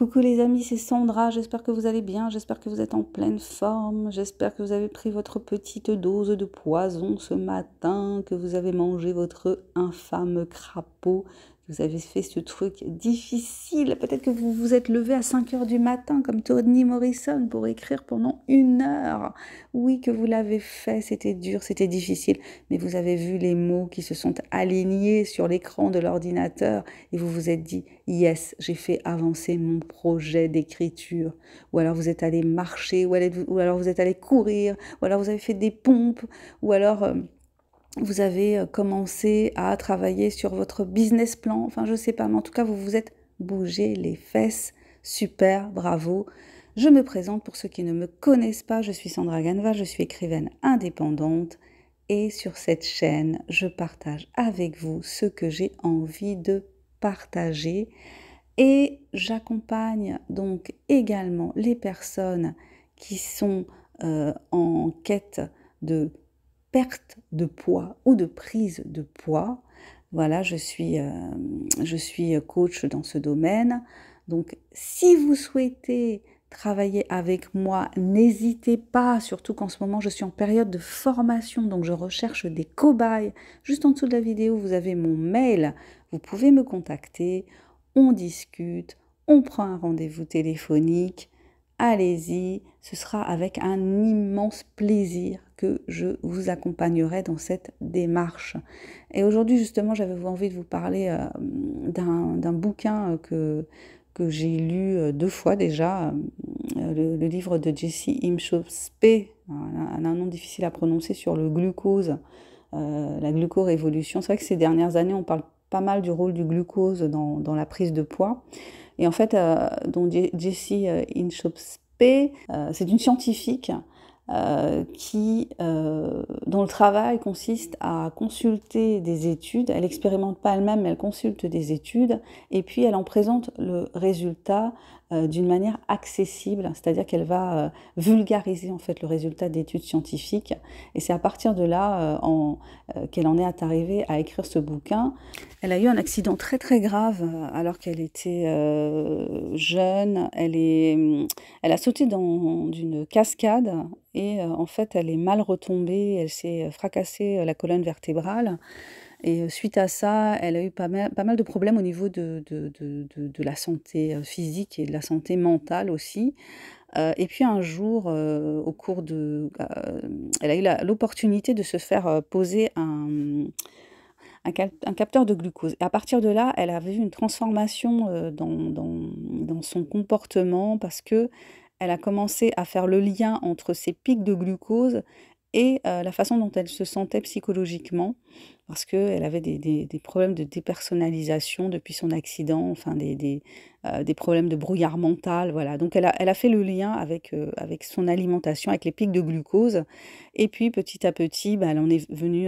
Coucou les amis, c'est Sandra, j'espère que vous allez bien, j'espère que vous êtes en pleine forme, j'espère que vous avez pris votre petite dose de poison ce matin, que vous avez mangé votre infâme crapaud, que vous avez fait ce truc difficile, peut-être que vous vous êtes levé à 5 heures du matin comme Toni Morrison pour écrire pendant 1 heure. Oui, que vous l'avez fait, c'était dur, c'était difficile, mais vous avez vu les mots qui se sont alignés sur l'écran de l'ordinateur et vous vous êtes dit « Yes, j'ai fait avancer mon projet d'écriture ». Ou alors vous êtes allé marcher, ou alors vous êtes allé courir, ou alors vous avez fait des pompes, ou alors vous avez commencé à travailler sur votre business plan. Enfin, je sais pas, mais en tout cas, vous vous êtes bougé les fesses. Super, bravo. Je me présente pour ceux qui ne me connaissent pas. Je suis Sandra Ganva, je suis écrivaine indépendante. Et sur cette chaîne, je partage avec vous ce que j'ai envie de partager. Et j'accompagne donc également les personnes qui sont en quête de perte de poids ou de prise de poids. Voilà, je suis coach dans ce domaine. Donc, si vous souhaitez travailler avec moi, n'hésitez pas, surtout qu'en ce moment, je suis en période de formation, donc je recherche des cobayes. Juste en dessous de la vidéo, vous avez mon mail. Vous pouvez me contacter, on discute, on prend un rendez-vous téléphonique. Allez-y, ce sera avec un immense plaisir que je vous accompagnerai dans cette démarche. Et aujourd'hui, justement, j'avais envie de vous parler d'un bouquin que j'ai lu 2 fois déjà, le livre de Jessie Imshop-Spey, un nom difficile à prononcer sur le glucose, la glucorévolution. C'est vrai que ces dernières années, on parle pas mal du rôle du glucose dans la prise de poids. Et en fait, donc Jessie Inchauspé, c'est une scientifique dont le travail consiste à consulter des études. Elle n'expérimente pas elle-même, mais elle consulte des études. Et puis, elle en présente le résultat d'une manière accessible, c'est-à-dire qu'elle va vulgariser en fait le résultat d'études scientifiques. Et c'est à partir de là qu'elle en est arrivée à écrire ce bouquin. Elle a eu un accident très très grave alors qu'elle était jeune. Elle a sauté d'une cascade et en fait elle est mal retombée. Elle s'est fracassée la colonne vertébrale. Et suite à ça, elle a eu pas mal de problèmes au niveau de la santé physique et de la santé mentale aussi. Et puis un jour, au cours elle a eu l'opportunité de se faire poser un capteur de glucose. Et à partir de là, elle avait vu une transformation dans son comportement parce que elle a commencé à faire le lien entre ses pics de glucose et la façon dont elle se sentait psychologiquement, parce qu'elle avait des problèmes de dépersonnalisation depuis son accident, enfin des problèmes de brouillard mental, voilà. Donc elle a fait le lien avec son alimentation, avec les pics de glucose. Et puis petit à petit, elle en est venue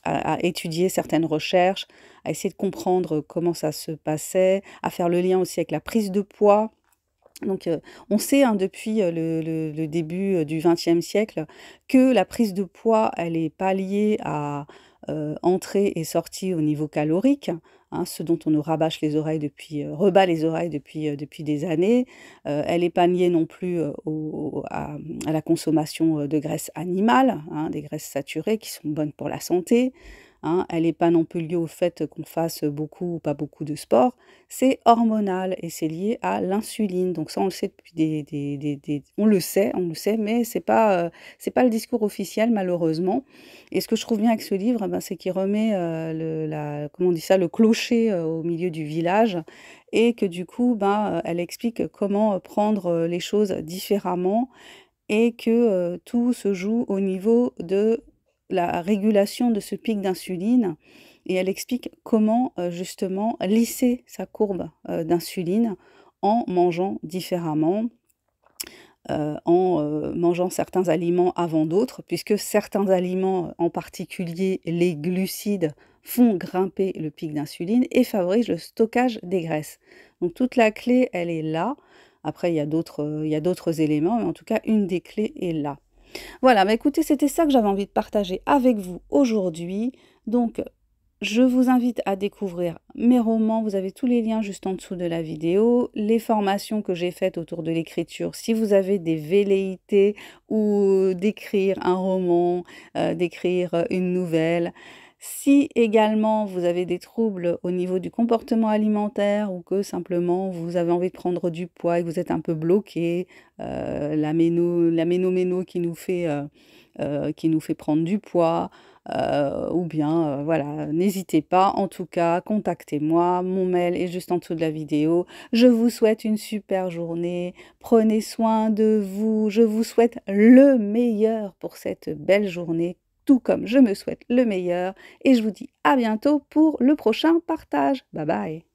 à étudier certaines recherches, à essayer de comprendre comment ça se passait, à faire le lien aussi avec la prise de poids. Donc, on sait depuis le début du XXe siècle que la prise de poids, elle est pas liée à entrée et sortie au niveau calorique, hein, ce dont on nous rabâche les oreilles rebat les oreilles depuis des années. Elle n'est pas liée non plus à la consommation de graisses animales, hein, des graisses saturées qui sont bonnes pour la santé. Hein, elle n'est pas non plus liée au fait qu'on fasse beaucoup ou pas beaucoup de sport. C'est hormonal et c'est lié à l'insuline. Donc ça, on le sait depuis on le sait, mais c'est pas le discours officiel malheureusement. Et ce que je trouve bien avec ce livre, c'est qu'il remet comment on dit ça, le clocher au milieu du village et que du coup, elle explique comment prendre les choses différemment et que tout se joue au niveau de la régulation de ce pic d'insuline et elle explique comment justement lisser sa courbe d'insuline en mangeant différemment, en mangeant certains aliments avant d'autres, puisque certains aliments, en particulier les glucides, font grimper le pic d'insuline et favorisent le stockage des graisses. Donc toute la clé, elle est là. Après, il y a d'autres éléments, mais en tout cas, une des clés est là. Voilà, écoutez, c'était ça que j'avais envie de partager avec vous aujourd'hui. Donc, Je vous invite à découvrir mes romans, vous avez tous les liens juste en dessous de la vidéo, les formations que j'ai faites autour de l'écriture. Si vous avez des velléités ou d'écrire un roman, d'écrire une nouvelle, si également vous avez des troubles au niveau du comportement alimentaire ou que simplement vous avez envie de prendre du poids et que vous êtes un peu bloqué, la méno qui nous fait prendre du poids, ou bien, voilà, n'hésitez pas, en tout cas, contactez-moi, mon mail est juste en dessous de la vidéo. Je vous souhaite une super journée, prenez soin de vous, je vous souhaite le meilleur pour cette belle journée, tout comme je me souhaite le meilleur, et je vous dis à bientôt pour le prochain partage. Bye bye.